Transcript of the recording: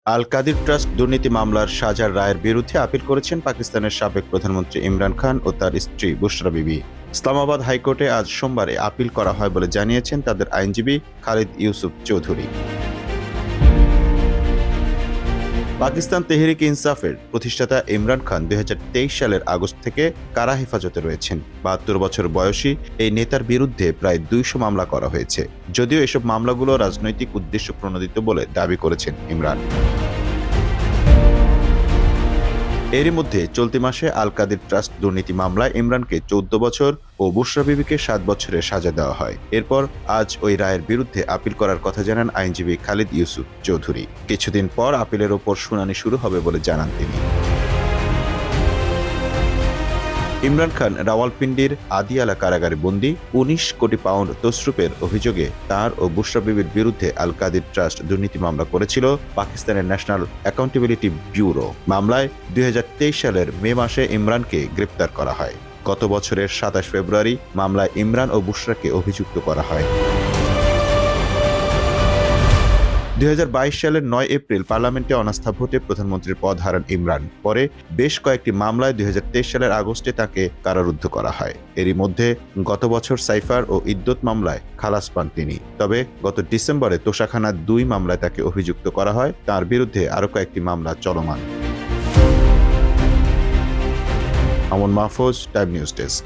আল Kadir trust দুর্নীতি মামলার সাজার রায়ের বিরুদ্ধে আপিল করেছেন পাকিস্তানের সাবেক প্রধানমন্ত্রী ইমরান খান ও তার স্ত্রী বুশরা বিবি। ইসলামাবাদ হাইকোর্টে আজ সোমবারে আপিল করা হয় বলে জানিয়েছেন তাদের আইনজীবী খালিদ ইউসুফ চৌধুরী। পাকিস্তান তেহরিক ইনসাফের প্রতিষ্ঠাতা ইমরান খান 2023 সালের আগস্ট থেকে কারা হেফাজতে রয়েছেন। 72 বছর বয়সী এই নেতার বিরুদ্ধে প্রায় 200 মামলা করা হয়েছে, যদিও এসব মামলাগুলো রাজনৈতিক উদ্দেশ্য প্রণোদিত বলে দাবি করেছেন ইমরান। এরই মধ্যে চলতি মাসে আল কাদির ট্রাস্ট দুর্নীতি মামলায় ইমরানকে 14 বছর ও বুশরা বিবিকে 7 বছরের সাজা দেওয়া হয়। এরপর আজ ওই রায়ের বিরুদ্ধে আপিল করার কথা জানান আইনজীবী খালিদ ইউসুফ চৌধুরী। কিছুদিন পর আপিলের ওপর শুনানি শুরু হবে বলে জানান তিনি। ইমরান খান রাওয়ালপিন্ডির আদিয়ালা কারাগারে বন্দী। 19 কোটি পাউন্ড তসরুপের অভিযোগে তার ও বুশরা বিবির বিরুদ্ধে আল কাদির ট্রাস্ট দুর্নীতি মামলা করেছিল পাকিস্তানের ন্যাশনাল অ্যাকাউন্টেবিলিটি ব্যুরো। মামলায় 2023 সালের মে মাসে ইমরানকে গ্রেপ্তার করা হয়। গত বছরের 27 ফেব্রুয়ারি মামলায় ইমরান ও বুশরাকে অভিযুক্ত করা হয়। 2022 সালের 9 এপ্রিল পার্লামেন্টে অনাস্থা ভোটে প্রধানমন্ত্রীর পদ হারান ইমরান। পরে বেশ কয়েকটি মামলায় 2023 সালের আগস্টে তাকে কারারুদ্ধ করা হয়। এরই মধ্যে গত বছর সাইফার ও ইদ্যত মামলায় খালাস পান তিনি। তবে গত ডিসেম্বরে তোষাখানা 2 মামলায় তাকে অভিযুক্ত করা হয়। তার বিরুদ্ধে আরও কয়েকটি মামলা চলমান। আমন মাহফুজ, টাইম নিউজ ডেস্ক।